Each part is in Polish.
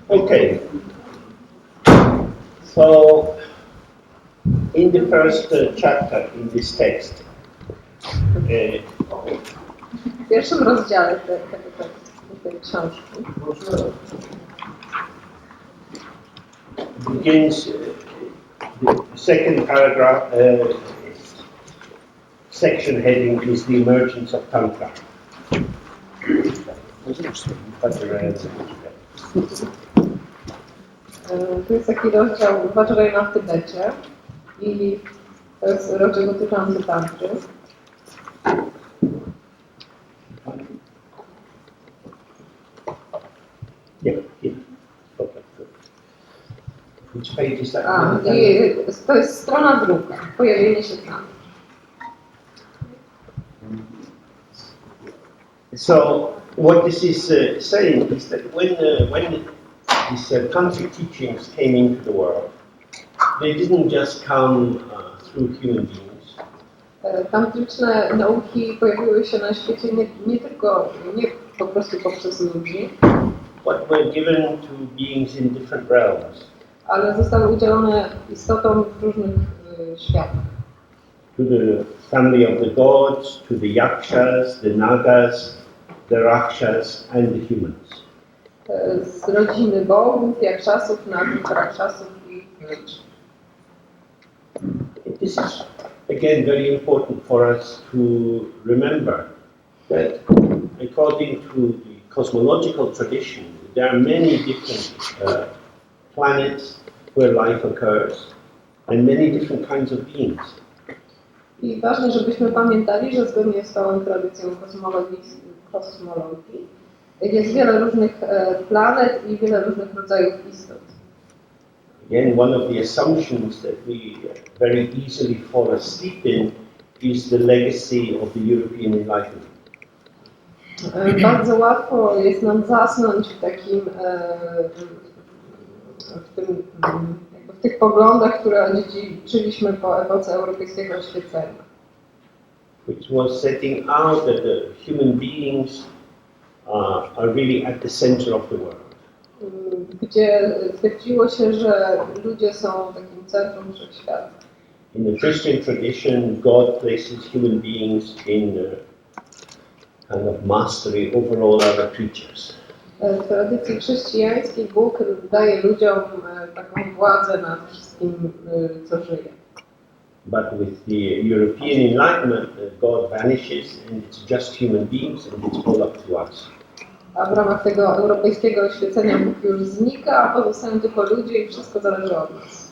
Okay. So, in the first chapter in this text, w pierwszym rozdziale tej książki begins the second paragraph, section heading is the emergence of Tantra. To jest taki rozdział Vajrayana w Tybecie i to jest rozdział dotyczący tantry. Which page is that? To jest strona druga, pojawienie się tam. So what this is saying is that when these tantric teachings came into the world, they didn't just come through human beings. Tantryczne nauki pojawiły się na świecie nie po prostu poprzez ludzi, but were given to beings in different realms. Ale zostały udzielone istotom w różnych światach. To the family of the gods, to the yakshas, the nagas, the rakshas and the humans. Z rodziny bogów, yakshasów, nagów, rakshasów i ludzi. This is again very important for us to remember that according to the cosmological tradition, there are many different planets where life occurs and many different kinds of beings. I ważne, żebyśmy pamiętali, że zgodnie z całą tradycją kosmologii jest wiele różnych planet i wiele różnych rodzajów istot. Again, one of the assumptions that we very easily fall asleep in is the legacy of the European Enlightenment. Bardzo łatwo jest nam zasnąć w tych poglądach, które dziedziczyliśmy po epoce europejskiego oświecenia. Which was setting out that the human beings are really at the center of the world. Gdzie twierdziło się, że ludzie są takim centrum wszechświata. In the Christian tradition, God places human beings in kind of mastery over all other creatures. W tradycji chrześcijańskiej Bóg daje ludziom taką władzę nad wszystkim, co żyje. But with the European Enlightenment, God vanishes and it's just human beings and it's all up to us. A w ramach tego europejskiego oświecenia Bóg już znika, a pozostają tylko ludzie i wszystko zależy od nas.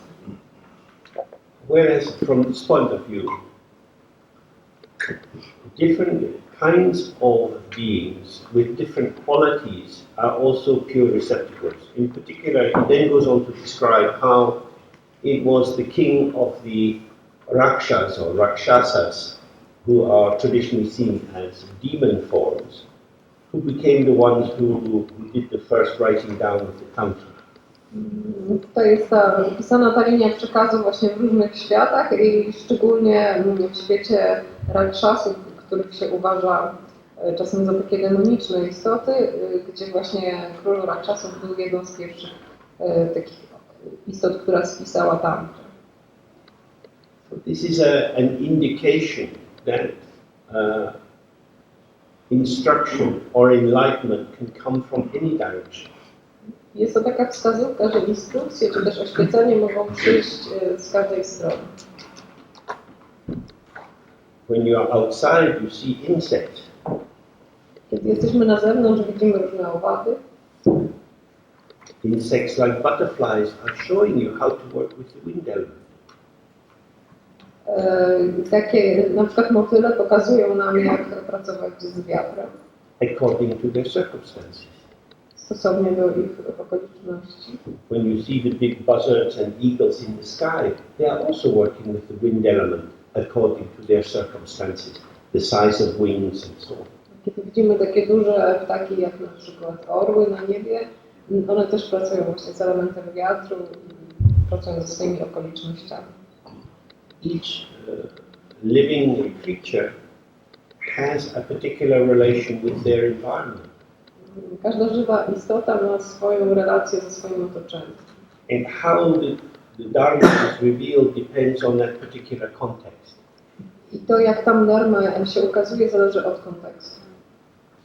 Whereas from this point of view, different kinds of beings with different qualities are also pure receptacles. In particular, he then goes on to describe how it was the king of the Rakshas or Rakshasas, who are traditionally seen as demon forms, who became the ones who did the first writing down of the Tantra. To jest opisana ta linia przekazu właśnie w różnych światach i szczególnie w świecie Rakshasów, których się uważa czasem za takie demoniczne istoty, gdzie właśnie król Rakshasów był jedną z pierwszych takich istot, która spisała Tantrę. So this is an indication that instruction or enlightenment can come from any direction. Jest to taka wskazówka, że instrukcje czy też oświecenie mogą przyjść z każdej strony. When you are outside, you see insects. Kiedy jesteśmy na zewnątrz, widzimy różne owady. Insects like butterflies are showing you how to work with the wind element. Takie na przykład motyle pokazują nam, jak pracować z wiatrem. According to their circumstances. Stosownie do ich okoliczności. When you see the big buzzards and eagles in the sky, they are also working with the wind element according to their circumstances, the size of wings and so on. Kiedy widzimy takie duże ptaki, jak na przykład orły na niebie, one też pracują właśnie z elementem wiatru, pracują ze swoimi okolicznościami. Each living creature has a particular relation with their environment. Każda żywa istota ma swoją relację ze swoim otoczeniem. And how the Dharma is revealed depends on that particular context. I to, jak tam dharma się ukazuje, zależy od kontekstu.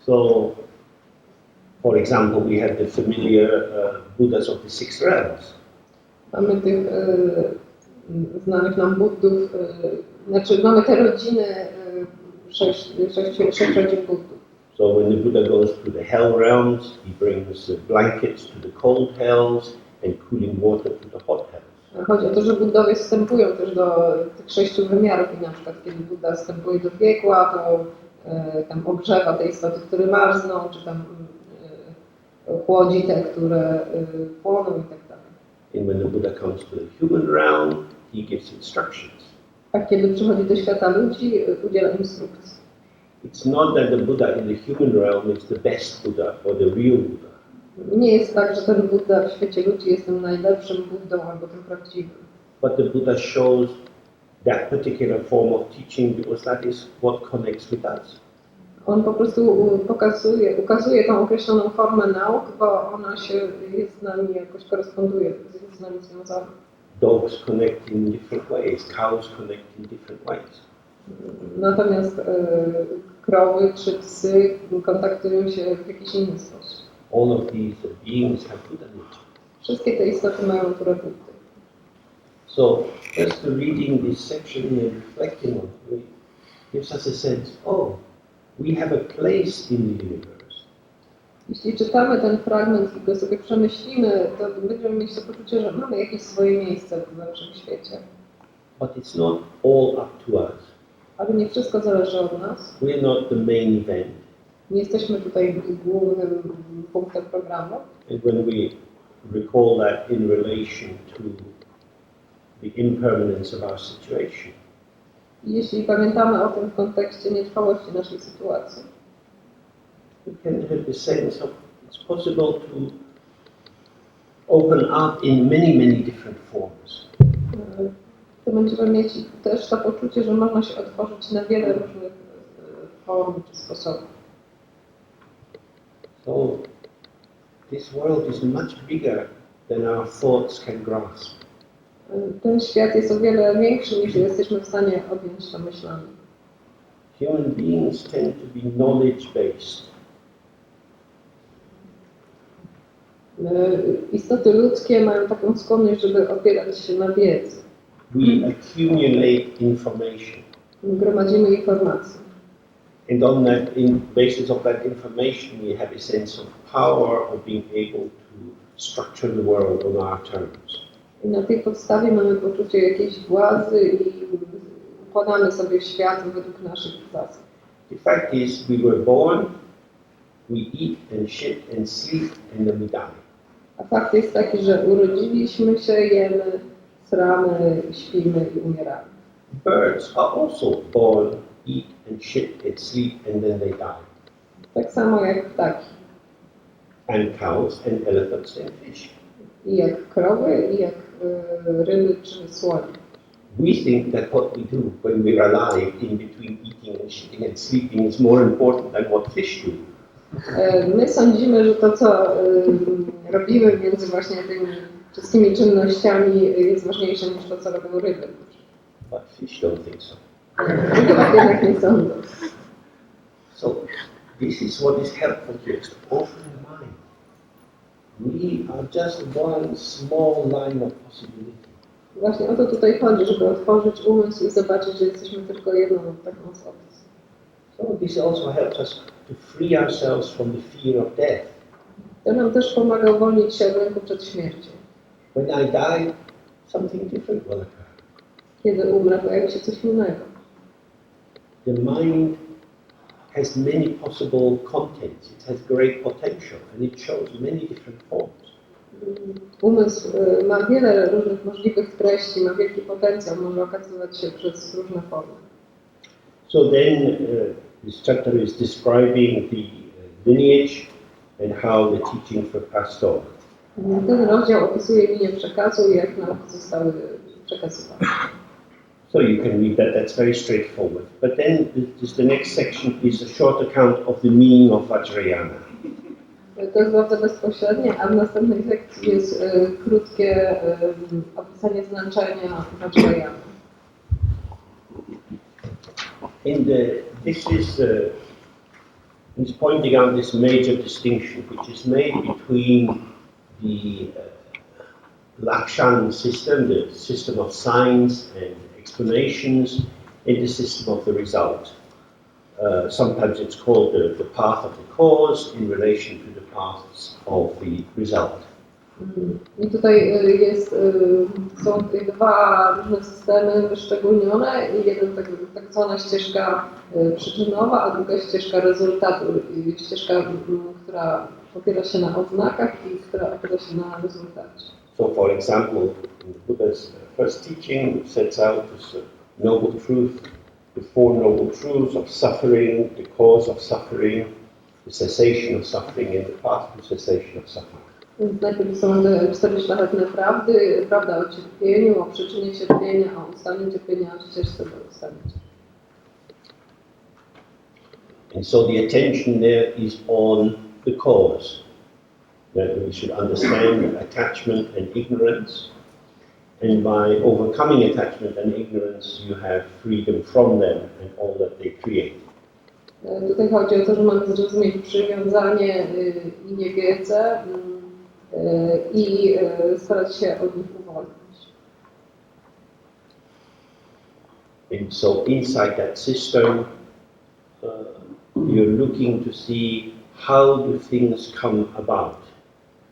So, for example, we have the familiar Buddhas of the six realms. Mamy tych znanych nam Buddów, znaczy mamy te rodziny, sześć rodzin Buddów. So when the Buddha goes to the hell realms, he brings blankets to the cold hells and cooling water to the hot hells. Chodzi o to, że Buddowie wstępują też do tych 6 wymiarów i na przykład kiedy Buddha wstępuje do piekła, to tam ogrzewa te istoty, które marzną, czy tam chłodzi te, które płoną i tak dalej. And when the Buddha comes to the human realm, he gives instructions. A kiedy przychodzi do świata ludzi, udziela instrukcji. It's not that the Buddha in the human realm is the best Buddha or the real Buddha. Nie jest tak, że ten Buddha w świecie ludzi jest tym najlepszym Buddą albo tym prawdziwym. But the Buddha shows that particular form of teaching because that is what connects with us. On po prostu ukazuje tą określoną formę nauk, bo ona jest z nami jakoś koresponduje, jest z nami związana. Dogs connect in different ways, cows connect in different ways. Natomiast krowy czy psy kontaktują się w jakiś inny sposób. All of these beings have Buddha nature. Wszystkie te istoty mają naturę Buddy. So just reading this section and reflecting on it gives us a sense, oh, we have a place in the universe. Jeśli czytamy ten fragment i go sobie przemyślimy, to będziemy mieć to poczucie, że mamy jakieś swoje miejsce w naszym świecie. But it's not all up to us. Ale nie wszystko zależy od nas. We're not the main event. Nie jesteśmy tutaj głównym punktem programu. And when we recall that in relation to the impermanence of our situation, Jeśli pamiętamy o tym w kontekście nietrwałości naszej sytuacji, we can have the sense of it's possible to open up in many different forms. to będziemy mieć też to poczucie, że można się otworzyć na wiele różnych form czy sposobów. So this world is much bigger than our thoughts can grasp. Ten świat jest o wiele większy, niż jesteśmy w stanie objąć to myślami. Human beings tend to be knowledge-based. Istoty ludzkie mają taką skłonność, żeby opierać się na wiedzy. We accumulate information. Gromadzimy informacje. And on that, in basis of that information, we have a sense of power of being able to structure the world on our terms. I na tej podstawie mamy poczucie jakiejś władzy i układamy sobie świat według naszych zasad. The fact is, we were born, we eat and shit and sleep, and then we die. A fakt jest taki, że urodziliśmy się, jemy, sramy, śpimy i umieramy. Birds are also born, eat and shit and sleep, and then they die. Tak samo jak ptaki. And cows and elephants and fish. I jak krowy, i jak ryby czy słonie. We think that what we do when we're alive, in between eating and shitting and sleeping, is more important than what fish do. My sądzimy, że to, co robimy między właśnie tymi wszystkimi czynnościami, jest ważniejsze niż to, co robią ryby. But fish don't think so. Ryby jednak nie sądzą. So this is what is helpful here, is to open the mind. We are just one small line of possibility. Właśnie o to tutaj chodzi, żeby otworzyć umysł i zobaczyć, że jesteśmy tylko jedną taką opcją. So this also helps us to free ourselves from the fear of death. To nam też pomaga uwolnić się od lęku przed śmiercią. When I die, something different will occur. Kiedy umrę, pojawi się coś innego. The mind has many possible contents. It has great potential, and it shows many different forms. Umysł ma wiele różnych możliwych treści, ma wielki potencjał, może okazywać się przez różne formy. So then this chapter is describing the lineage and how the teachings were passed on. Ten rozdział opisuje linię przekazu i jak nauki zostały przekazywane. So you can read that, that's very straightforward. But then the next section is a short account of the meaning of Vajrayana. To jest bardzo bezpośrednie, a w następnej sekcji jest krótkie opisanie znaczenia Vajrayana. He's pointing out this major distinction which is made between the Lakshan system, the system of signs and explanations, and the system of the result. Sometimes it's called the path of the cause in relation to the paths of the result. I tutaj są tutaj dwa różne systemy wyszczególnione. Jeden tak zwana ścieżka przyczynowa, a druga ścieżka rezultatu. Ścieżka, która opiera się na oznakach i która opiera się na rezultacie. So for example, in the Buddha's first teaching sets out this noble truth, the four noble truths of suffering, the cause of suffering, the cessation of suffering, and the path to cessation of suffering. Więc najpierw są te 4 szlachetne prawdy, prawda o cierpieniu, o przyczynie cierpienia, o ustaniu cierpienia, o ścieżce do ustania cierpienia. And so the attention there is on the cause. That we should understand attachment and ignorance. And by overcoming attachment and ignorance, you have freedom from them and all that they create. Tutaj chodzi o to, że mamy zrozumieć przywiązanie i niewiedzę i starać się od nich uwolnić. And so inside that system, you're looking to see how do things come about?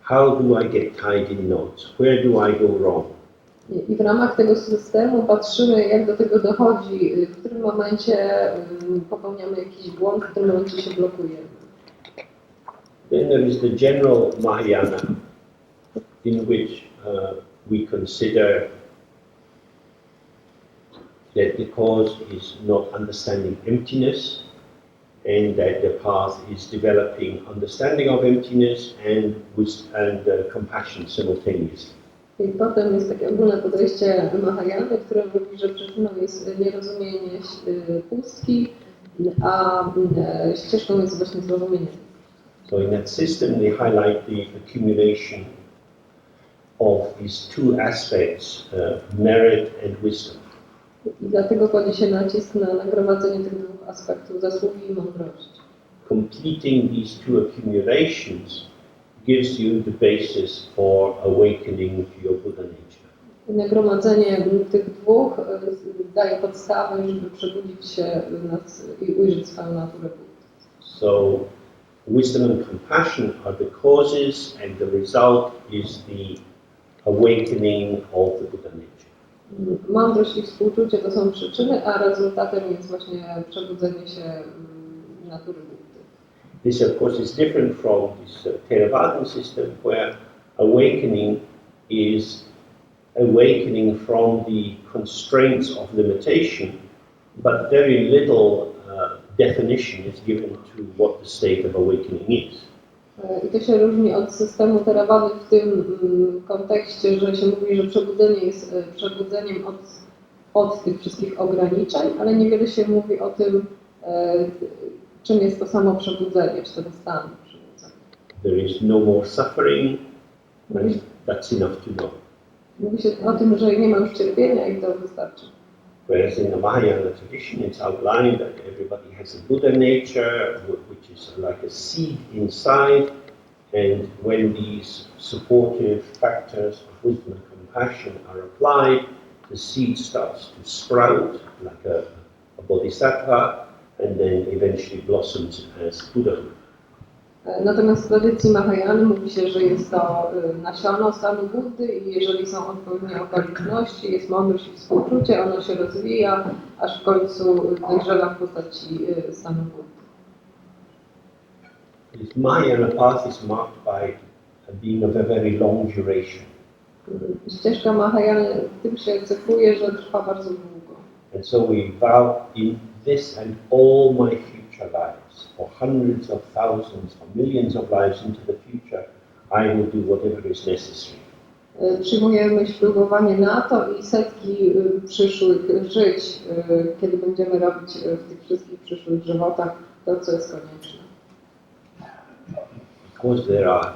How do I get tied in knots? Where do I go wrong? I w ramach tego systemu patrzymy, jak do tego dochodzi, w którym momencie popełniamy jakiś błąd, w którym momencie się blokujemy. Then there is the general Mahayana, in which we consider that the cause is not understanding emptiness, and that the path is developing understanding of emptiness and compassion simultaneously. I potem jest takie ogólne podejście Mahayany, które mówi, że przyczyną jest nierozumienie pustki, a ścieżką jest właśnie zrozumienie. So in that system they highlight the accumulation of these two aspects, merit and wisdom. I dlatego kładzie się nacisk na nagromadzenie tych dwóch aspektów, zasługi i mądrości. Completing these two accumulations gives you the basis for awakening to your Buddha nature. I nagromadzenie tych dwóch daje podstawę, żeby przebudzić się i ujrzeć swoją naturę Buddy. So wisdom and compassion are the causes, and the result is the awakening of the Buddha nature. Mądrość i współczucie to są przyczyny, a rezultatem jest właśnie przebudzenie się natury Buddy. This, of course, is different from this Theravadan system, where awakening is awakening from the constraints of limitation, but very little definition is given to what the state of awakening is. I to się różni od systemu Theravady w tym kontekście, że się mówi, że przebudzenie jest przebudzeniem od tych wszystkich ograniczeń, ale niewiele się mówi o tym, czym jest to samo przebudzenie, czy tego stanu przebudzenia. There is no more suffering, and that's enough to know. Mówi się o tym, że nie ma już cierpienia i to wystarczy. Whereas in the Vajrayana tradition, it's outlined that everybody has a Buddha nature, which is like a seed inside, and when these supportive factors of wisdom and compassion are applied, the seed starts to sprout like a bodhisattva, and then eventually blossoms as Buddhahood. Natomiast w tradycji Mahayany mówi się, że jest to nasiono stanu Buddy i jeżeli są odpowiednie okoliczności, jest mądrość i współczucie, ono się rozwija, aż w końcu dojrzewa w postaci stanu Buddy. This Mahayana path is marked by being of a very long duration. Ścieżka Mahayany tym się cechuje, że trwa bardzo długo. And so we vow in this and all my future lives, for hundreds of thousands or millions of lives into the future, I will do whatever is necessary. Przyjmujemy ślubowanie na to i setki przyszłych żyć, kiedy będziemy robić w tych wszystkich przyszłych żywotach to, co jest konieczne. Because there are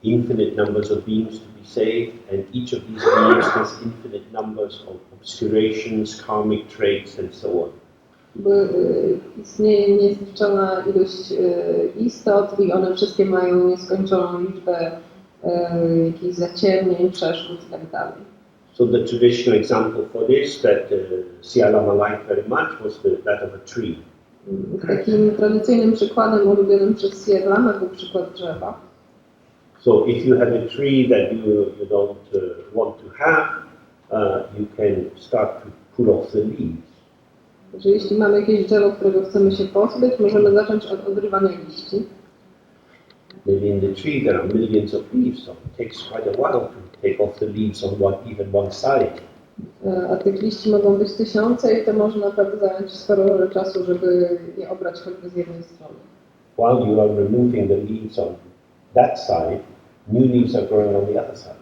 infinite numbers of beings to be saved, and each of these beings has infinite numbers of obscurations, karmic traits, and so on. Bo istnieje niezliczona ilość istot i one wszystkie mają nieskończoną liczbę jakichś zaciemnień, przeszkód itd. So the traditional example for this that C R Lama liked very much was that of a tree. Takim tradycyjnym przykładem ulubionym przez C R Lama był przykład drzewa. So if you have a tree that you don't want to have, you can start to put off the leaves. Że jeśli mamy jakieś drzewo, którego chcemy się pozbyć, możemy zacząć od odrywania liści. Maybe in the tree there are millions of leaves, so it takes quite a while to take off the leaves on even one side. A tych liści mogą być tysiące i to może naprawdę zająć sporo czasu, żeby je obrać choćby z jednej strony. While you are removing the leaves on that side, new leaves are growing on the other side.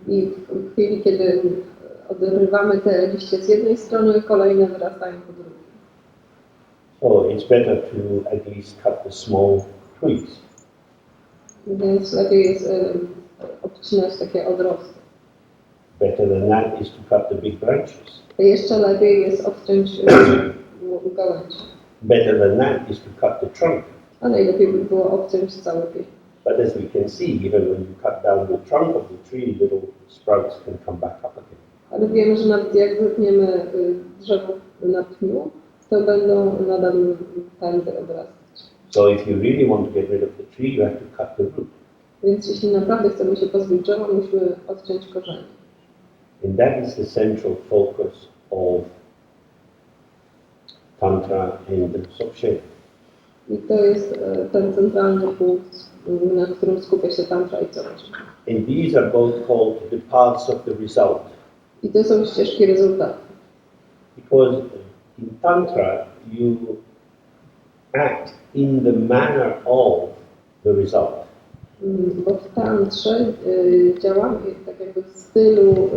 I w chwili, kiedy odrywamy te liście z jednej strony, kolejne wyrastają po drugiej. So it's better to at least cut the small twigs. Więc lepiej jest odcinać takie odrosty. Better than that is to cut the big branches. A jeszcze lepiej jest odciąć gałęzie. Better than that is to cut the trunk. A najlepiej by było obciąć cały pień. But as we can see, even when you cut down the trunk of the tree, little sprouts can come back up again. Ale wiemy, że nawet jak zetniemy drzewo na pniu, to będą nadal pędy odrastać. So if you really want to get rid of the tree, you have to cut the root. Więc jeśli naprawdę chcemy się pozbyć drzewa, musimy odciąć korzenie. And that is the central focus of Tantra and the Dzogchen. I to jest ten centralny punkt, na którym skupia się Tantra i Dzogchen. And these are both called the paths of the result. I to są ścieżki rezultatu. Because in Tantra, you act in the manner of the result. Bo w tantrze działamy tak jakby w stylu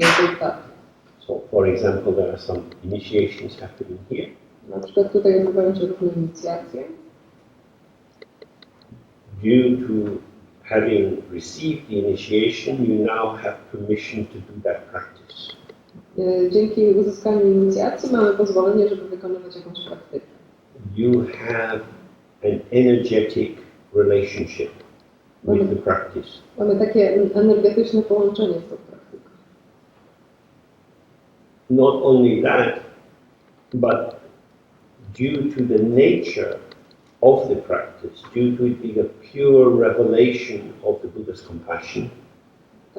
rezultatu. So, for example, there are some initiations happening here. Na przykład tutaj odbywają się różne inicjacje. Due to having received the initiation, you now have permission to do that practice. Dzięki uzyskaniu inicjacji mamy pozwolenie, żeby wykonywać jakąś praktykę. You have an energetic relationship with the practice. Mamy takie energetyczne połączenie z tą praktyką. Not only that, but due to the nature of the practice, due to it being a pure revelation of the Buddha's compassion,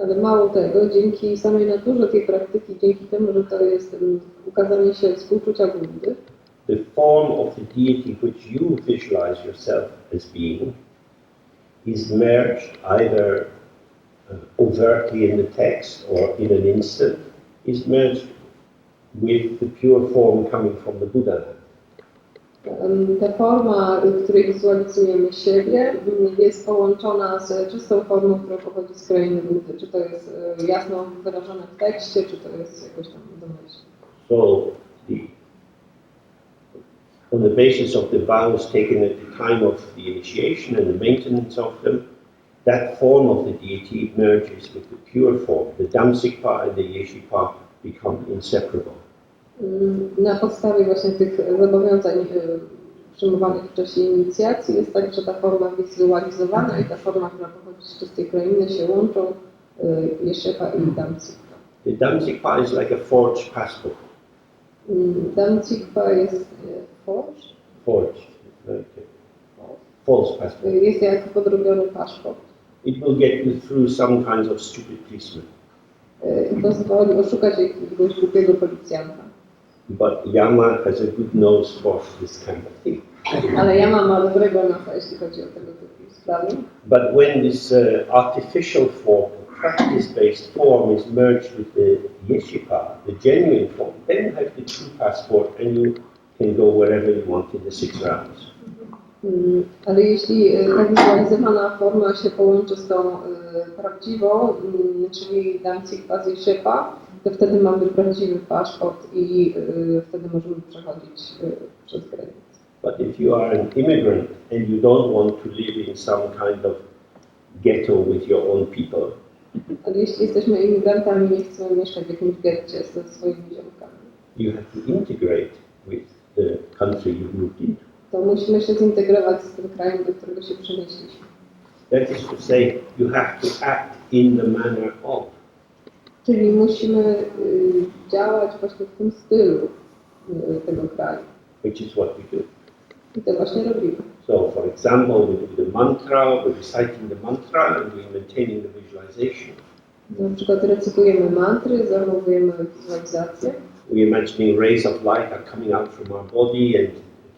Ale mało tego, dzięki samej naturze tej praktyki, dzięki temu, że to jest ukazanie się współczucia Buddy, the form of the deity which you visualize yourself as being is merged either overtly in the text or in an instant, is merged with the pure form coming from the Buddha. Ta forma, w której wizualizujemy siebie, jest połączona z czystą formą, która pochodzi z krainy Buddy. Czy to jest jasno wyrażone w tekście, czy to jest jakoś tam domyślne. So, on the basis of the vows taken at the time of the initiation and the maintenance of them, that form of the deity merges with the pure form. The Damsikpa and the Yeshipa become inseparable. Na podstawie właśnie tych zobowiązań przyjmowanych w czasie inicjacji jest tak, że ta forma wizualizowana i ta forma, która pochodzi z czystej krainy się łączą, Yeshipa i Damsikpa. The Damsikpa is like a forged passport. Damsikpa jest Forged, like a false passport. jest jak podrobiony paszport. It will get you through some kinds of stupid policemen. I pozwoli oszukać jakiegoś głupiego policjanta. But Yama has a good nose for this kind of thing. Ale ja mam dobrego nosa, jeśli chodzi o tego typu sprawy. But when this artificial form, practice-based form is merged with the Yeshipa, the genuine form, then you have the true passport and you can go wherever you want in the 6 rounds. Ale jeśli ta wizualizowana forma się połączy z tą prawdziwą, czyli Dancing Pazi Shepa, to wtedy mamy prawdziwy paszport i wtedy możemy przechodzić przez granicę. But if you are an immigrant and you don't want to live in some kind of ghetto with your own people, Ale jeśli jesteśmy imigrantami, nie chcemy mieszkać w jakimś getcie ze swoimi ziomkami, you have to integrate with the country you moved into. to musimy się zintegrować z tym krajem, do którego się przenieśliśmy. That is to say, you have to act in the manner of. Czyli musimy działać właśnie w tym stylu tego kraju. Which is what we do. I to właśnie robimy. So, for example, we do the mantra, we're reciting the mantra, and we're maintaining the visualization. Na przykład recytujemy mantry, zamówujemy wizualizację. We're imagining rays of light are coming out from our body and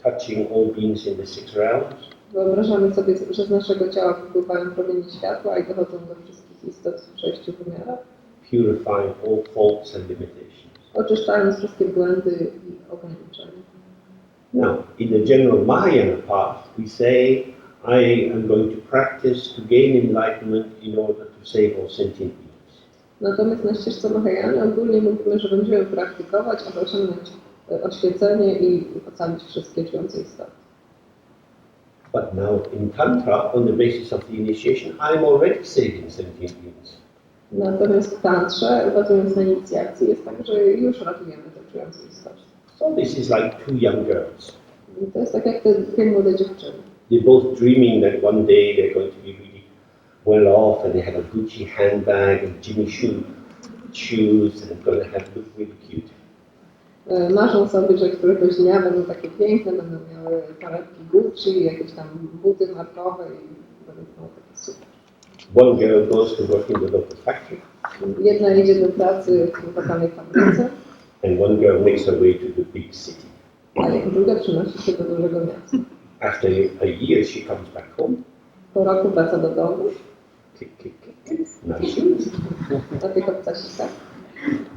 touching all beings in the six realms. Wyobrażamy sobie, że z naszego ciała wpływają promienie światła i dochodzą do wszystkich istot w 6 wymiarach. Purifying all faults and limitations. Oczyszczając wszystkie błędy i ograniczenia. Now, in the general Mahayana path, we say, I am going to practice to gain enlightenment in order to save all sentient beings. Natomiast na ścieżce Mahayana ogólnie mówimy, że będziemy praktykować, aby osiągnąć oświecenie i ocalić wszystkie żyjące istoty. But now in Tantra, on the basis of the initiation, I'm already saving sentient beings. Natomiast w tantrze, bazując na inicjacji, jest tak, że już ratujemy te żyjące istoty. So this is like two young girls. I to jest tak jak te dwie młode dziewczyny. They're both dreaming that one day they're going to be really well off and they have a Gucci handbag and Jimmy Choo shoes and going to have look really cute. Marzą sobie, że któregoś dnia będą takie piękne, będą miały torebki Gucci, jakieś tam buty markowe i będą takie super. One girl goes to work in the local factory. Jedna idzie do pracy w lokalnej fabryce, and one girl makes her way to the big city. a druga przenosi się do dużego miasta. After a year, she comes back home. Po roku wraca do domu, Click, click, click, click. Nice shoes. na tych obcasikach,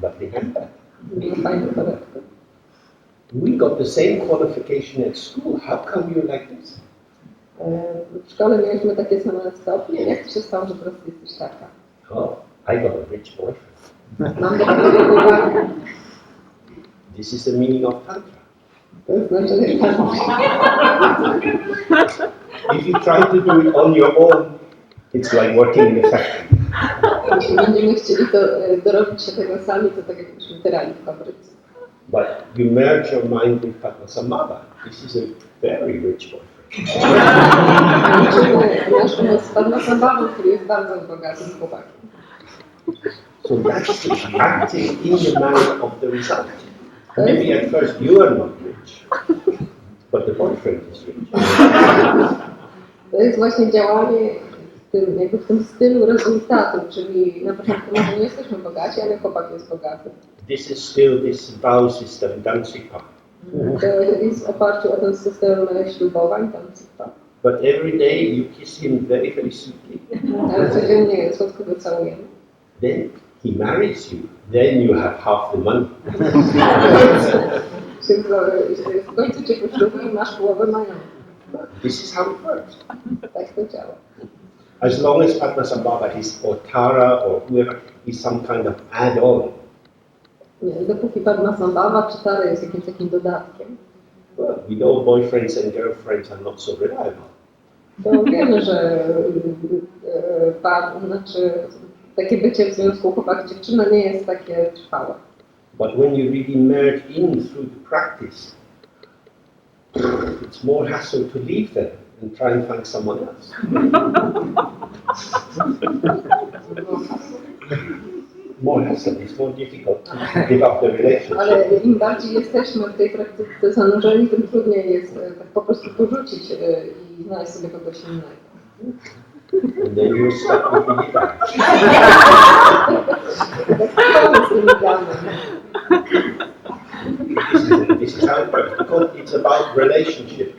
Lovely handbag. ma fajną torebkę. We got the same qualification at school. How come you're like this? W szkole mieliśmy takie same stopnie. Jak to się stało, że teraz jesteś taka? Oh, I got a rich boyfriend. Mam do tego uwagę. This is the meaning of Tantra. To jest znaczenie tantra. If you try to do it on your own, it's like working in a factory. Jeśli będziemy chcieli dorobić się tego sami, to tak jakbyśmy tyrali w fabryce. But you merge your mind with Padmasambhava. This is a very rich boyfriend. Łączymy nasz umysł z Padmasambhavą, który jest bardzo bogatym chłopakiem. So that's acting in the manner of the result. Maybe at first you are not rich, but the boyfriend is rich. To jest właśnie działanie jakby w tym stylu rezultatu, czyli na początku może nie jesteśmy bogaci, ale chłopak jest bogaty. This is still this vow system, Dancika. To jest w oparciu o ten system ślubowań, Dancika. But every day you kiss him very, very sweetly. Ale codziennie słodko go całujemy. Then he marries you. Then you have half the money. W końcu cię poślubi i masz połowę majątku. This is how it works. Tak to działa. As long as Padmasambhava is, or Tara, or whoever, is some kind of add-on, Dopóki Padmasambhava czy Tara jest jakimś takim dodatkiem, well, we know boyfriends and girlfriends are not so reliable. to wiemy, że takie bycie w związku chłopak-dziewczyna nie jest takie trwałe. But when you really merge in through the practice, it's more hassle to leave them and try and find someone else. More hassle, it's more difficult to give up the relationship. Ale im bardziej jesteśmy w tej praktyce zanurzeni, tym trudniej jest tak po prostu porzucić i znaleźć sobie kogoś innego. And then you're stuck with the guitar. This is how it works, because it's about relationship.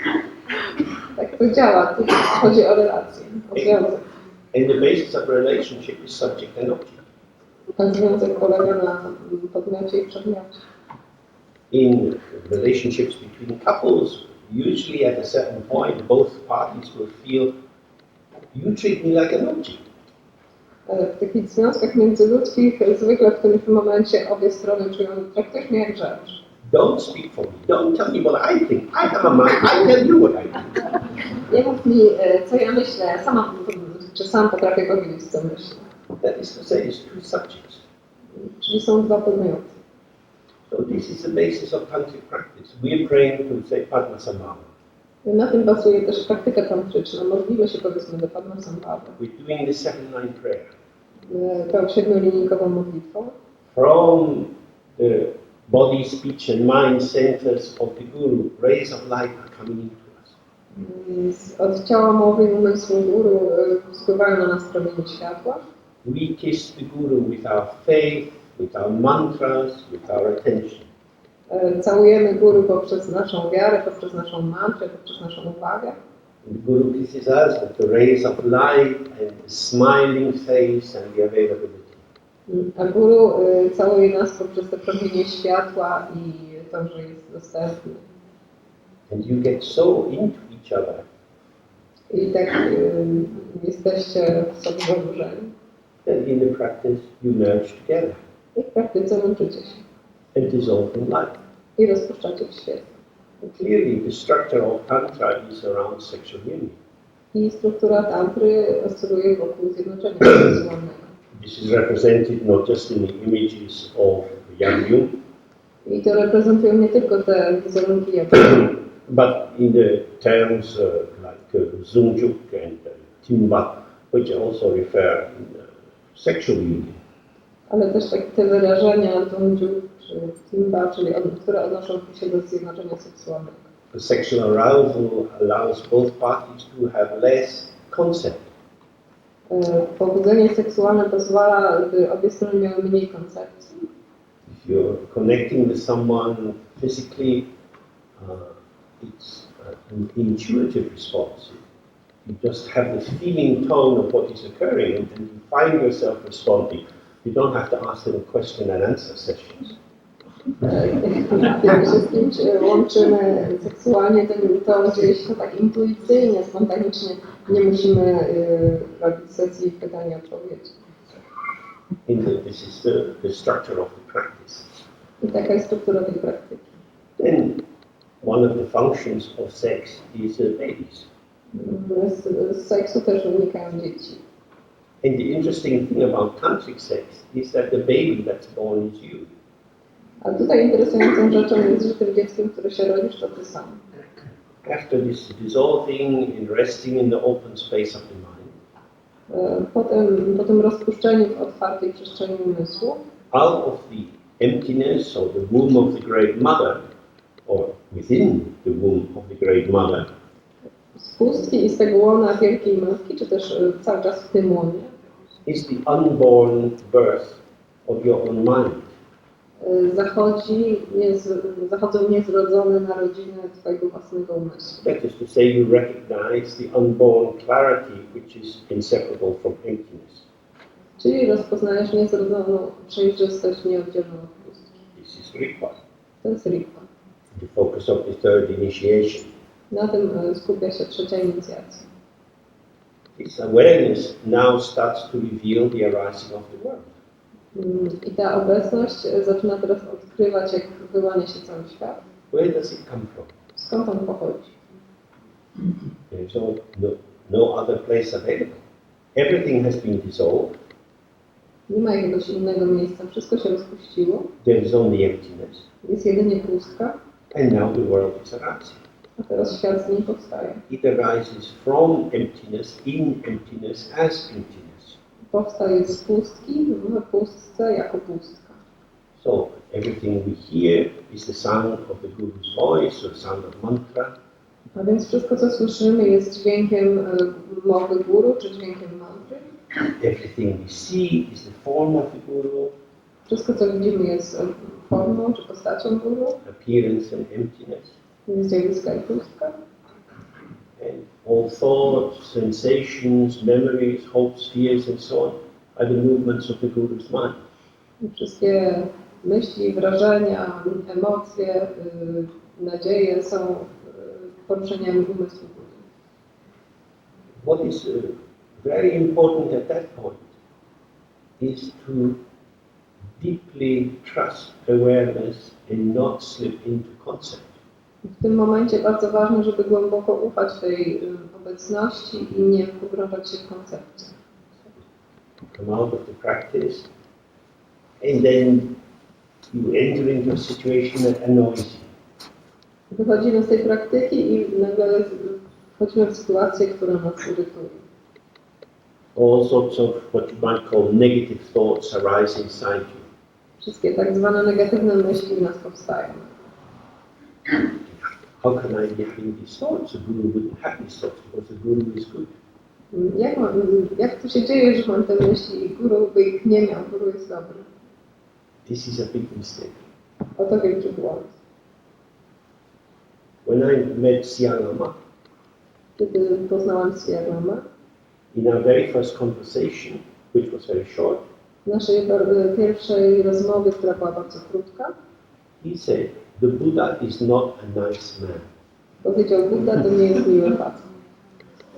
Tak to działa, tu chodzi o relacje, o związek. And the basis of relationship is subject and object. Ten związek polega na podmiocie i przedmiocie. In relationships between couples, usually at a certain point, both parties will feel, you treat me like an object. W takich związkach międzyludzkich zwykle w którymś momencie obie strony czują, traktujesz mnie jak rzecz. Don't speak for me. Don't tell me what I think. I have a mind. I tell you what I think. Nie mów mi, co ja myślę, sama, czy sam potrafię powiedzieć, co myślę. That is to say, it's two subjects. Czyli są dwa podmioty. So this is the basis of tantric practice. We are praying to say Padmasambhava. Na tym bazuje też praktyka tantryczna. Modlimy się powiedzmy do Padmasambhawy. We're doing the 7-line prayer. Tą siedmiolinijkową modlitwą. From the body, speech and mind centers of the Guru, rays of light are coming into us. Od ciała, mowy i umysłu Guru spływają na nas promienie światła. We kiss the Guru with our faith, with our mantras, with our attention. Całujemy Guru poprzez naszą wiarę, poprzez naszą mantrę, poprzez naszą uwagę. The Guru kisses us with the rays of light and the smiling face and the availability. A Guru całuje nas poprzez te promienie światła i to, że jest dostępny. And you get so into each other. I tak jesteście w sobie zanurzeni. And in the practice you merge together I w praktyce łączycie się. and dissolve in light. I rozpuszczacie w świetle. Clearly the structure of Tantra is around sexual union. I struktura tantry oscyluje wokół zjednoczenia seksualnego. This is represented not just in the images of Yang I to reprezentują nie tylko te wizerunki Jagyu, but in the terms like Zungjuk and Timba, which also refer sexual union. ale też te wyrażenia Zungjuk czy Timba, czyli które odnoszą się do zjednoczenia seksualnego. The sexual arousal allows both parties to have less concept. Pobudzenie seksualne pozwala, by obie strony miały mniej koncepcji. If you're connecting with someone physically, it's an intuitive response. You just have the feeling tone of what is occurring and then you find yourself responding. You don't have to ask them question and answer sessions. Kiedy się z kimś łączymy seksualnie, to dzieje się to tak intuicyjnie, spontanicznie. Nie musimy robić sesji pytań i odpowiedzi. This is the structure of the practice. I taka jest struktura tej praktyki. Then one of the functions of sex is babies. Z seksu też wynikają dzieci. And the interesting thing about tantric sex is that the baby that's born is you. A tutaj interesującą rzeczą jest, że tym dzieckiem, które się rodzisz, to ty sam. After this dissolving and resting in the open space of the mind, Po tym rozpuszczeniu w otwartej przestrzeni umysłu, out of the emptiness or the womb of the Great Mother, or within the womb of the Great Mother, z pustki i z tego łona Wielkiej Matki, czy też cały czas w tym łonie, is the unborn birth of your own mind. zachodzą niezrodzone narodziny twojego własnego umysłu. That is to say, you recognize the unborn clarity which is inseparable from emptiness. Czyli rozpoznajesz niezrodzoną przejrzystość nieoddzielną od pustki. This is Rikpa, To jest Rikpa. the focus of the third initiation. Na tym skupia się trzecia inicjacja. This awareness now starts to reveal the arising of the world. I ta obecność zaczyna teraz odkrywać, jak wyłania się cały świat. Where does it come from? Skąd on pochodzi? There's no other place available. Everything has been dissolved. Nie ma jakiegoś innego miejsca, wszystko się rozpuściło. There is only emptiness. Jest jedynie pustka, And now the world is arising. a teraz świat z niej powstaje. It arises from emptiness, in emptiness, as emptiness. Powstaje z pustki, w pustce, jako pustka. So everything we hear is the sound of the Guru's voice or sound of mantra. A więc wszystko, co słyszymy, jest dźwiękiem mowy Guru, czy dźwiękiem mantry. Everything we see is the form of the Guru, Wszystko, co widzimy, jest formą, czy postacią Guru. appearance and emptiness. Jest zjawiska i pustka. And all thoughts, sensations, memories, hopes, fears, and so on are the movements of the Guru's mind. I wszystkie myśli, wrażenia, emocje, nadzieje są poruszeniami umysłu. What is very important at that point is to deeply trust awareness and not slip into concept. W tym momencie bardzo ważne, żeby głęboko ufać tej obecności i nie pogrążać się w koncepcie. Come out of the practice and then you enter into a situation that annoys you. Wychodzimy z tej praktyki i nagle wchodzimy w sytuację, która nas irytuje. All sorts of what you might call negative thoughts arise inside you. Wszystkie tak zwane negatywne myśli w nas powstają. How can I be having these thoughts? A guru wouldn't have these thoughts because the guru is good. Jak to się dzieje, że mam te myśli i guru by ich nie miał, guru jest dobry? This is a big mistake. Oto wielki błąd. When I met C R Lama, Kiedy poznałam C R Lama, in our very first conversation, which was very short, w naszej pierwszej rozmowie, która była bardzo krótka, he said, the Buddha is not a nice man. powiedział, Buddha to nie jest miły facet.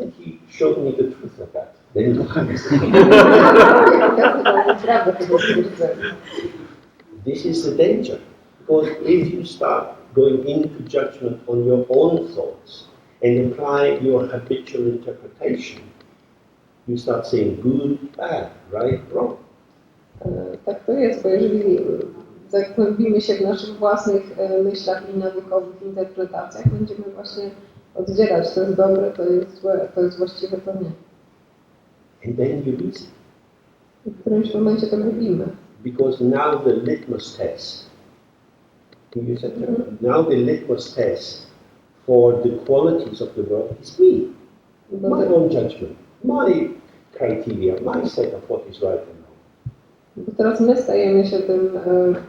And he showed me the truth of that. Then this is the danger, because if you start going into judgment on your own thoughts and apply your habitual interpretation, you start saying good, bad, right, wrong. Tak to jest, bo jeżeli zagłębimy się w naszych własnych myślach i nawykowych interpretacjach, będziemy właśnie oddzielać, to jest dobre, to jest złe, to jest właściwe, to nie. And then you lose it. W którymś momencie to gubimy. Because now the litmus test, now the litmus test for the qualities of the world is me. My own judgment, my criteria, my set of what is right and wrong. Bo teraz my stajemy się tym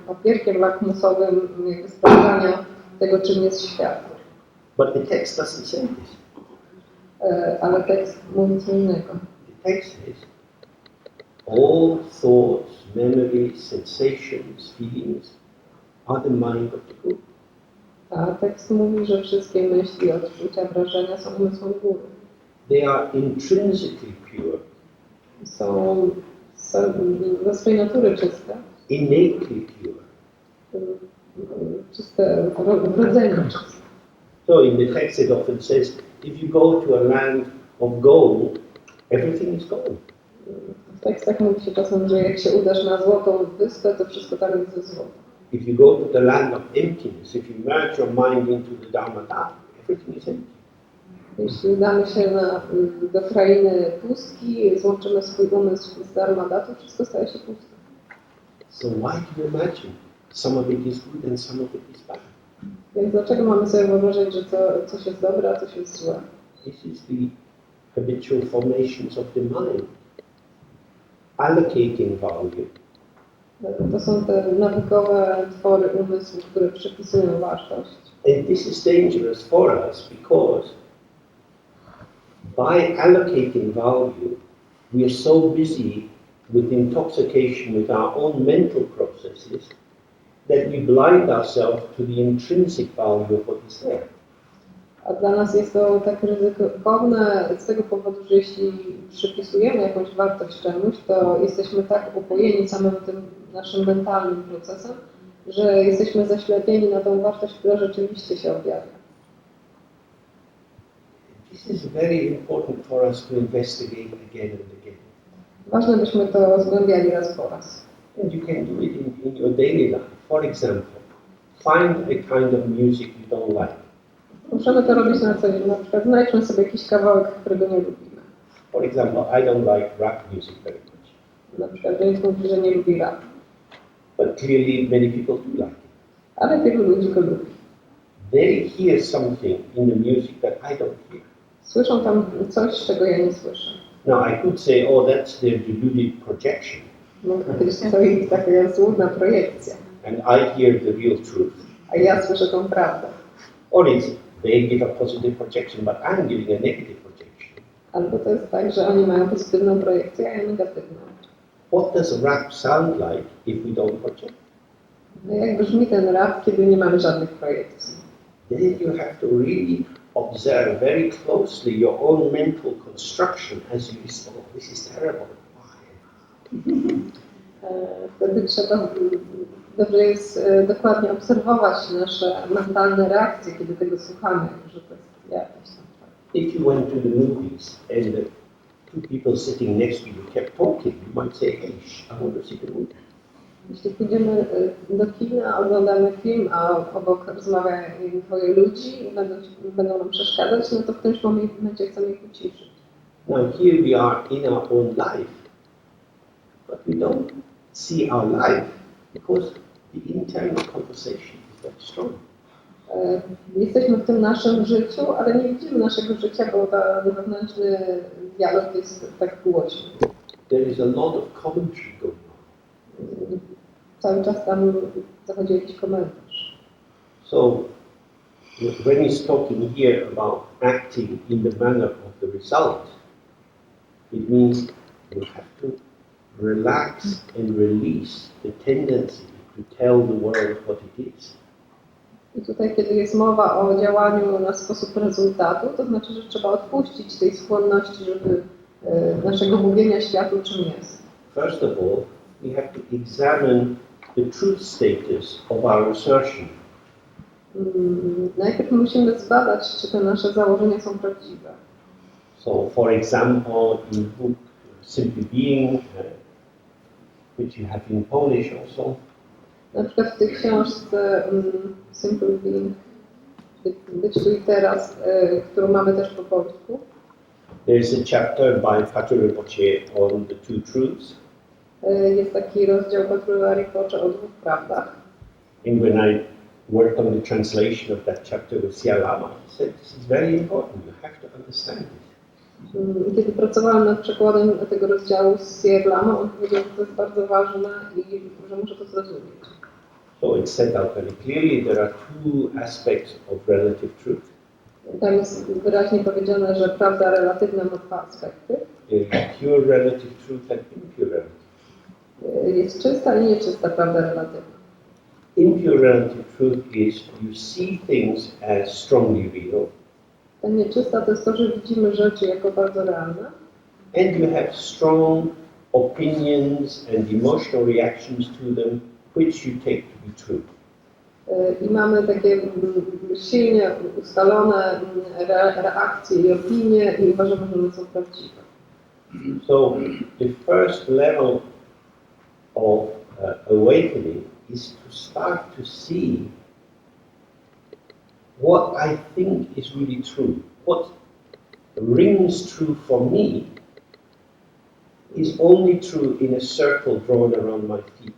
papierkiem lakmusowym jakby sprawdzania tego, czym jest świat. But the text doesn't say this. Ale tekst mówi co innego. The text says, all thoughts, memories, sensations, feelings are the mind of the guru. A tekst mówi, że wszystkie myśli, odczucia, wrażenia są umysłem góry. They are intrinsically pure. Są ze swojej natury czyste. Innately pure. Czyste, wrodzenie czyste. So in the text it often says, if you go to a land of gold, everything is gold. W tekstach mówi się czasem, że jak się udasz na złotą wyspę, to wszystko tam jest ze złota. If you go to the land of emptiness, if you merge your mind into the Dharma, everything is empty. Jeśli udamy się do krainy pustki, złączymy swój umysł z Dharmadhatu, wszystko staje się puste. So why do you imagine some of it is good and some of it is bad? Więc dlaczego mamy sobie wyobrażać, że coś jest dobre, a coś jest złe? This is the habitual formations of the mind. Allocating value. To są te nawykowe twory umysłu, które przypisują wartość. And this is dangerous for us because by allocating value, we are so busy with intoxication with our own mental processes that we blind ourselves to the intrinsic value of what is there. A dla nas jest to tak ryzykowne z tego powodu, że jeśli przypisujemy jakąś wartość czemuś, to jesteśmy tak upojeni samym tym naszym mentalnym procesem, że jesteśmy zaślepieni na tą wartość, która rzeczywiście się objawia. This is very important for us to investigate again and again. Ważne, byśmy to zgłębiali raz po raz. And you can do it in your daily life. For example, find a kind of music you don't like. Możemy to robić na co dzień. Na przykład znajdźmy sobie jakiś kawałek, którego nie lubimy. For example, I don't like rap music very much. Na przykład James mówi, że nie lubi rap. But clearly many people do like it. Ale wielu ludzi go lubi. They hear something in the music that I don't hear. Słyszą tam coś, czego ja nie słyszę. Now I could say, oh, that's their deluded projection. Mogę powiedzieć, to jest taka złudna projekcja. And I hear the real truth. A ja słyszę tą prawdę. Or it's they give a positive projection, but I'm giving a negative projection. Albo to jest tak, że oni mają pozytywną projekcję, a ja negatywną. What does rap sound like if we don't project? No jak brzmi ten rap, kiedy nie mamy żadnych projekcji? Then you have to really observe very closely your own mental construction as you listen. Oh, this is terrible. Wtedy trzeba, dobrze jest dokładnie obserwować nasze mentalne reakcje, kiedy tego słuchamy, że to jest jakieś tam. If you went to the movies and the two people sitting next to you kept talking, you might say, hey, I want to see the movie. Jeśli pójdziemy do kina, oglądamy film, a obok rozmawia dwoje ludzi i będą nam przeszkadzać, no to w tym momencie chcemy ich uciszyć. Now here we are in our own life, but we don't see our life because the internal conversation is very strong. Jesteśmy w tym naszym życiu, ale nie widzimy naszego życia, bo ten wewnętrzny dialog jest tak głośny. There is a lot of commentary going on. Cały czas tam zachodzi jakiś komentarz. So when he's talking here about acting in the manner of the result, it means you have to relax and release the tendency to tell the world what it is. I tutaj, kiedy jest mowa o działaniu na sposób rezultatu, to znaczy, że trzeba odpuścić tej skłonności, żeby naszego mówienia światu czym jest. First of all, we have to examine the truth status of our assertion. Najpierw musimy zbadać, czy te nasze założenia są prawdziwe. So, for example, in book Simply Being, which you have in Polish also, Na przykład w tej książce Simple Being, Być tu i teraz, którą mamy też po polsku. there's a chapter by Pater Rinpoche on the two truths. Jest taki rozdział Patrula Rinpoche o dwóch prawdach. And when I worked on the translation of that chapter with C R Lama, he said, this is very important, you have to understand it. Kiedy pracowałem nad przekładem tego rozdziału z C R Lama, on powiedział, że to jest bardzo ważne i że muszę to zrozumieć. So it's set out very clearly, there are two aspects of relative truth. Tam jest wyraźnie powiedziane, że prawda relatywna ma dwa aspekty. Pure relative truth and impure relative. Jest czysta i nieczysta prawda relatywna. Impure relative truth is you see things as strongly real. Ta nieczysta to jest to, że widzimy rzeczy jako bardzo realne. And you have strong opinions and emotional reactions to them, which you take to be true. I mamy takie silnie ustalone reakcje i opinie i uważamy, że one są prawdziwe. So the first level of awakening is to start to see what I think is really true. What rings true for me is only true in a circle drawn around my feet.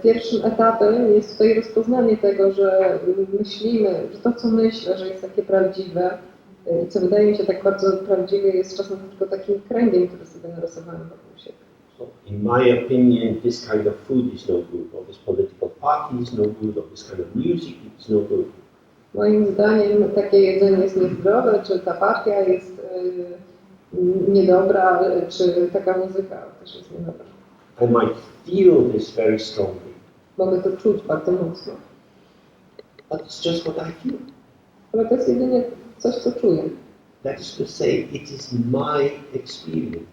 Pierwszym etapem jest tutaj rozpoznanie tego, że myślimy, że to, co myślę, że jest takie prawdziwe, i co wydaje mi się tak bardzo prawdziwe, jest czasem tylko takim kręgiem, który sobie narysowałem wokół siebie. So in my opinion, this kind of food is no good, or this political party is no good, or this kind of music is no good. Moim zdaniem takie jedzenie jest niezdrowe, czy ta partia jest niedobra, czy taka muzyka też jest niedobra. I might feel this very strongly. Mogę to czuć bardzo mocno. But it's just what I feel. Ale to jest jedynie coś, co czuję. That is to say, it is my experience.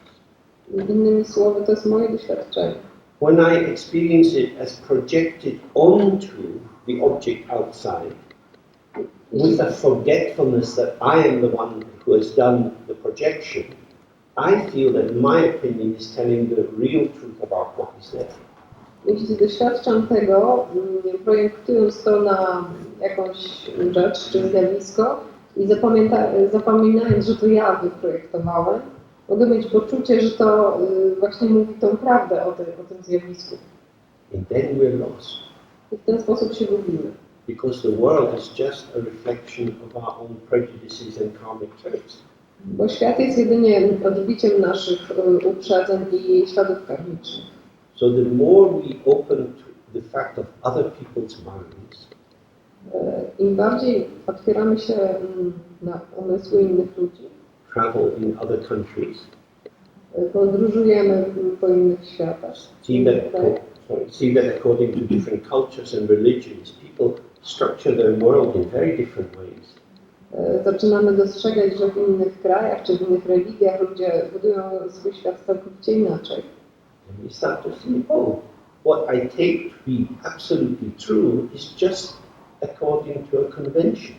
Innymi słowy, to jest moje doświadczenie. When I experience it as projected onto the object outside, with a forgetfulness that I am the one who has done the projection, I feel that my opinion is telling the real truth about what is there. Jeśli doświadczam tego, projektując to na jakąś rzecz czy zjawisko i zapominając, że to ja wyprojektowałem, mogę mieć poczucie, że to właśnie mówi tą prawdę o tym zjawisku. And then we're lost. I w ten sposób się gubimy. Because the world is just a reflection of our own prejudices and karmic traits. Bo świat jest jedynie odbiciem naszych uprzedzeń i śladów karmicznych. So the more we open to the fact of other people's minds, im bardziej otwieramy się na umysły innych ludzi, travel in other countries, podróżujemy po innych światach, see that according to different cultures and religions, people structure their world in very different ways. Zaczynamy dostrzegać, że w innych krajach czy w innych religiach ludzie budują swój świat całkowicie inaczej. And we start to see, oh, what I take to be absolutely true is just according to a convention.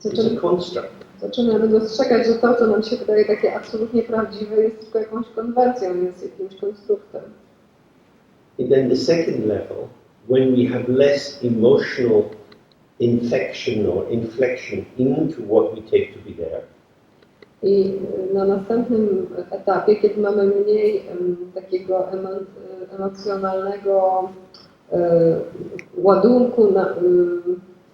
It's a construct. Zaczynamy dostrzegać, że to, co nam się wydaje takie absolutnie prawdziwe, jest tylko jakąś konwencją, jest jakimś konstruktem. And then the second level, when we have less emotional infection or inflection into what we take to be there. I na następnym etapie, kiedy mamy mniej takiego emocjonalnego ładunku na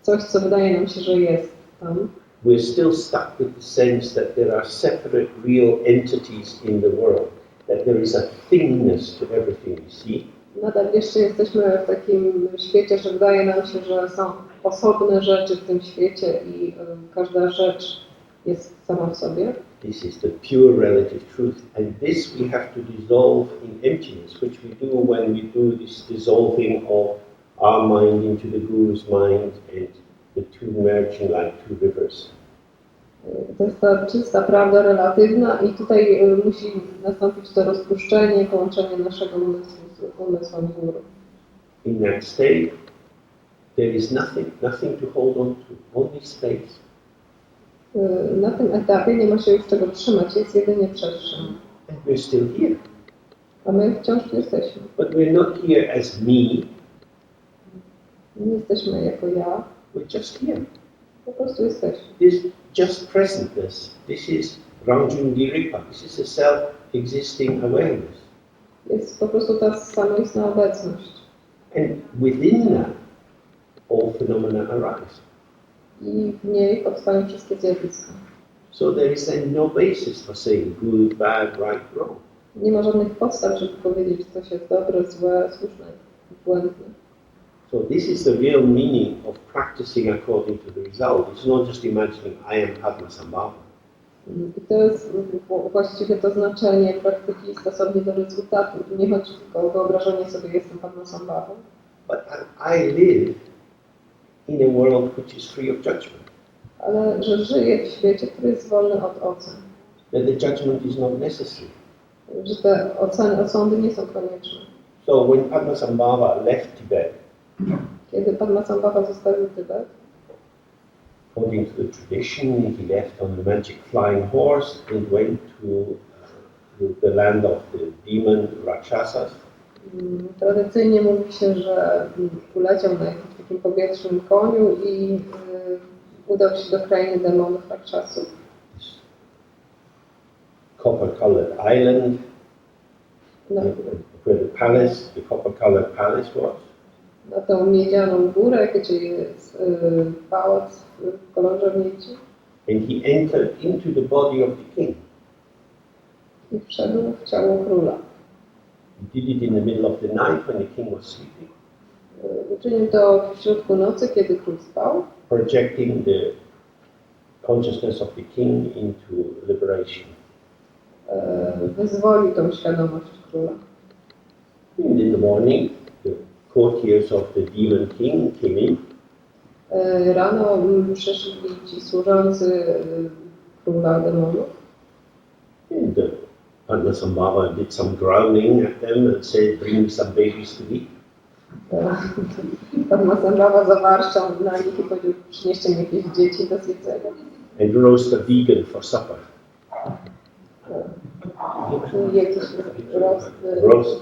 coś, co wydaje nam się, że jest tam, we're still stuck with the sense that there are separate real entities in the world, that there is a thingness to everything you see. Nadal jeszcze jesteśmy w takim świecie, że wydaje nam się, że są osobne rzeczy w tym świecie i każda rzecz jest sama w sobie. This is the pure relative truth, and this we have to dissolve in emptiness, which we do when we do this dissolving of our mind into the Guru's mind and the two merging like two rivers. To jest ta czysta prawda relatywna i tutaj musi nastąpić to rozpuszczenie, połączenie naszego umysłu z umysłem Guru. In that state, there is nothing to hold on to, only space. Na tym etapie nie ma się już czego trzymać, jest jedynie przestrzeń. And we're still here. A my wciąż tu jesteśmy. But we're not here as me. Nie jesteśmy jako ja. We're just here. Po prostu jesteśmy. This just presentness. This is Rangjung-Diripa. This is a self-existing awareness. Jest po prostu ta samoistna obecność. And within that, all phenomena arise. I w niej powstają wszystkie zjawiska. So there is then no basis for saying good, bad, right, wrong. Nie ma żadnych podstaw, żeby powiedzieć, coś jest dobre, złe, słuszne, błędne. So this is the real meaning of practicing according to the result. It's not just imagining I am Padmasambhava. I to jest właściwie to znaczenie praktyki stosownie do rezultatu. Nie chodzi tylko o wyobrażenie sobie, jestem Padmasambhavą. But I live in a world which is free of judgment. Ale że żyję w świecie, który jest wolny od ocen. That the judgment is not necessary. Że te osądy nie są konieczne. So when Padmasambhava left Tibet, Kiedy Padmasambhava zostawił Tybet, according to the tradition, he left on the magic flying horse and went to the land of the demon Rakshasas. tradycyjnie mówi się, że uleciał na jakimś takim powietrznym koniu i udał się do krainy demonów Rakshasów. Copper-colored island, where the copper-colored palace was. Na tą miedzianą górę, gdzie jest pałac w kolorze miedzi. And he entered into the body of the king. I wszedł w ciało króla. He did it in the middle of the night when the king was sleeping. Uczynił to w środku nocy, kiedy król spał. Projecting the consciousness of the king into liberation. Wyzwolił tą świadomość króla. And in the morning, the courtiers of the demon king came in. Rano przyszli ci służący króla demonów. And Padmasambhava did some growling at them and said, bring me some babies to eat. Padmasambhava zawarszczał na nich i powiedział, przynieście mi jakieś dzieci do zjedzenia. And roast a vegan for supper. Jakiś roast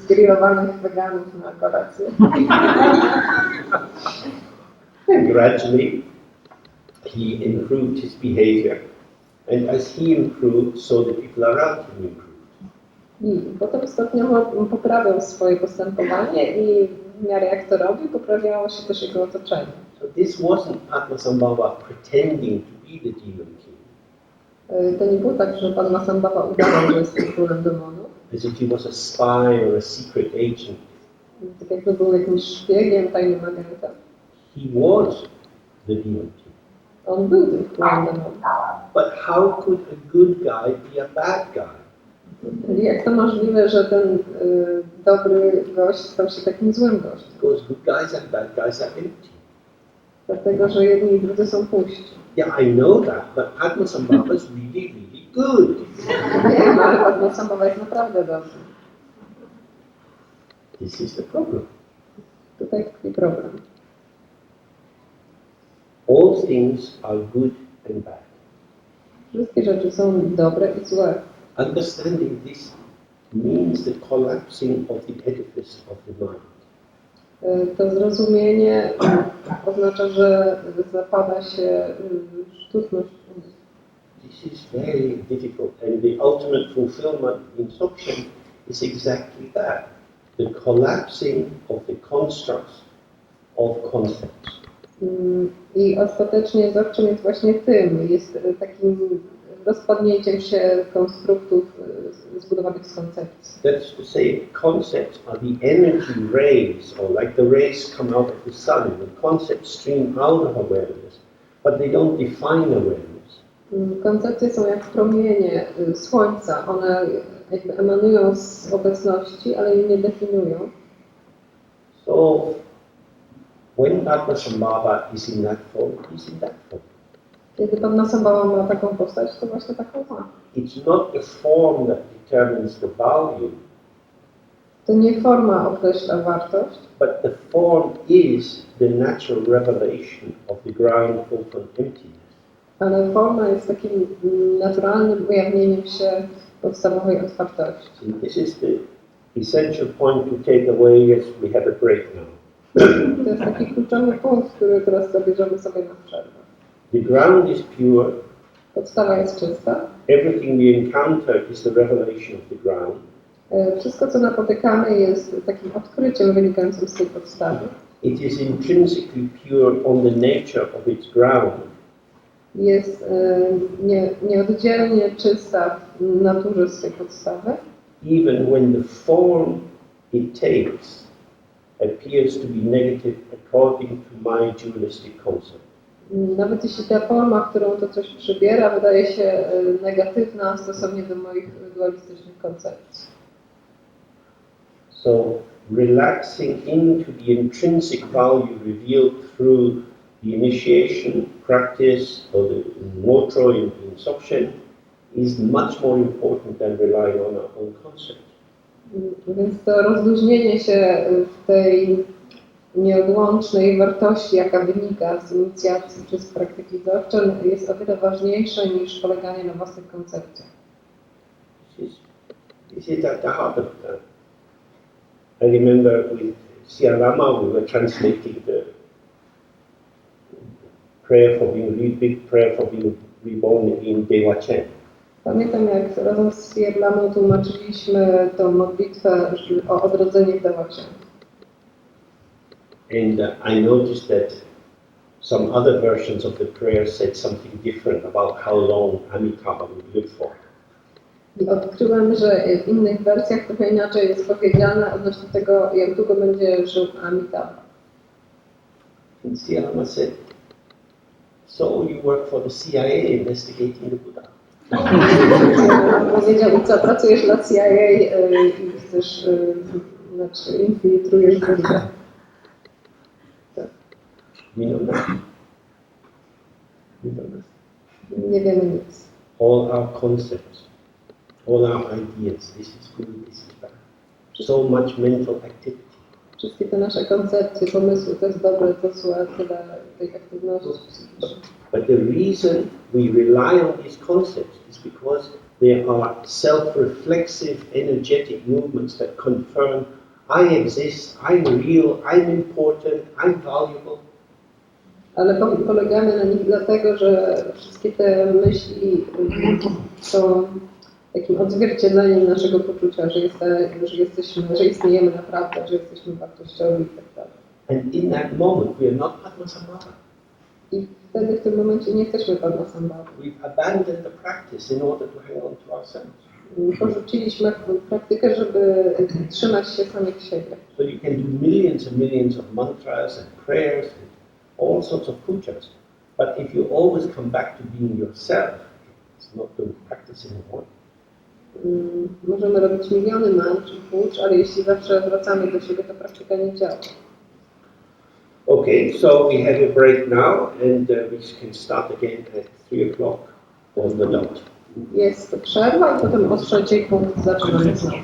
zgrillowanych weganów na kolację. And gradually, he improved his behavior. And as he improved, so the people around him improved. I potem stopniowo poprawiał swoje postępowanie i w miarę jak to robił, poprawiało się też jego otoczenie. So this wasn't Padmasambhava pretending to be the demon king. To nie było tak, że Padmasambhava udawał, że jest królem demonów. As if he was a spy or a secret agent. Tak jakby był jakimś szpiegiem, tajnym agentem. He was the demon king. On był tym królem demonów. But how could a good guy be a bad guy? Jak to możliwe, że ten dobry gość stał się takim złym gościem? Because good guys and bad guys are empty. Dlatego, że jedni i drudzy są puści. Yeah, I know that, but Padmasambhava is really, really good. Wiem, ale Padmasambhava jest naprawdę dobry. This is the problem. Tutaj tkwi problem. All things are good and bad. Wszystkie rzeczy są dobre i złe. Understanding this means the collapsing of the edifice of the mind. To zrozumienie oznacza, że zapada się sztuczność. This is very difficult, and the ultimate fulfillment in Dzogchen is exactly that, the collapsing of the constructs of concepts. I ostatecznie Dzogchen jest właśnie tym, jest takim rozpadnięciem się konstruktów zbudowanych z koncepcji. That's to say, concepts are the energy rays, or like the rays come out of the sun, the concepts stream out of awareness, but they don't define awareness. Koncepcje są jak promienie słońca, one jakby emanują z obecności, ale jej nie definiują. So, when Padmasambhava is in that form, he's in that form. Kiedy Padmasambhava ma taką postać, to właśnie taką ma. It's not the form that determines the value, To nie forma określa wartość, but the form is the natural revelation of the ground open emptiness. ale forma jest takim naturalnym ujawnieniem się podstawowej otwartości. And this is the essential point to take away as we have a break now. To jest taki kluczowy punkt, który teraz zabierzemy sobie na przerwę. The ground is pure. Podstawa jest czysta. Everything we encounter is the revelation of the ground. Wszystko, co napotykamy, jest takim odkryciem wynikającym z tej podstawy. It is intrinsically pure on the nature of its ground. Jest nieoddzielnie czysta w naturze z tej podstawy. Even when the form it takes appears to be negative according to my dualistic concept. Nawet jeśli ta forma, którą to coś przybiera, wydaje się negatywna stosownie do moich dualistycznych koncepcji. So, relaxing into the intrinsic value revealed through the initiation, practice, or the motro in Dzogchen is much more important than relying on our own concept. Więc to rozluźnienie się w tej nieodłącznej wartości, jaka wynika z inicjacji czy z praktyki Dzogchen, jest o wiele ważniejsze niż poleganie na własnych koncepcjach. This is at the heart of that. I remember with C R Lama we were translating the prayer for being big prayer for being reborn in Dzogchen. Pamiętam, jak razem z C R Lamą tłumaczyliśmy tą modlitwę o odrodzenie w Dzogchen. And I noticed that some other versions of the prayer said something different about how long Amitabha would live for. I odkryłem, że w innych wersjach trochę inaczej jest powiedziane odnośnie tego, jak długo będzie żył Amitabha. And C R Lama said, so you work for the CIA investigating the Buddha. Powiedział, co pracujesz dla CIA i chcesz, znaczy infiltrujesz Buddę. We know nothing. We know nothing. Nie wiemy nic. All our concepts, all our ideas, this is good, this is bad. So much mental activity. Wszystkie te nasze koncepcje, pomysły, to jest dobre, to złe, tyle tej aktywności psychicznej. But the reason we rely on these concepts is because they are self-reflexive, energetic movements that confirm I exist, I'm real, I'm important, I'm valuable. Ale polegamy na nich dlatego, że wszystkie te myśli są takim odzwierciedleniem naszego poczucia, że istniejemy naprawdę, że jesteśmy wartościowi i tak dalej. And in that moment we are not Padmasambhava. I wtedy w tym momencie nie jesteśmy Padmasambhava. We've abandoned the practice in order to hang on to ourselves. Porzuciliśmy praktykę, żeby trzymać się samych siebie. So you can do millions and millions of mantras and prayers and all sorts of pujas, but if you always come back to being yourself, it's not going to practice anymore. Możemy robić miliony mantr i pucz, ale jeśli zawsze wracamy do siebie, to praktyka nie działa. Okay, so we have a break now, and we can start again at 3 o'clock on the dot. Jest przerwa i potem o 3:30 zaczynamy znowu.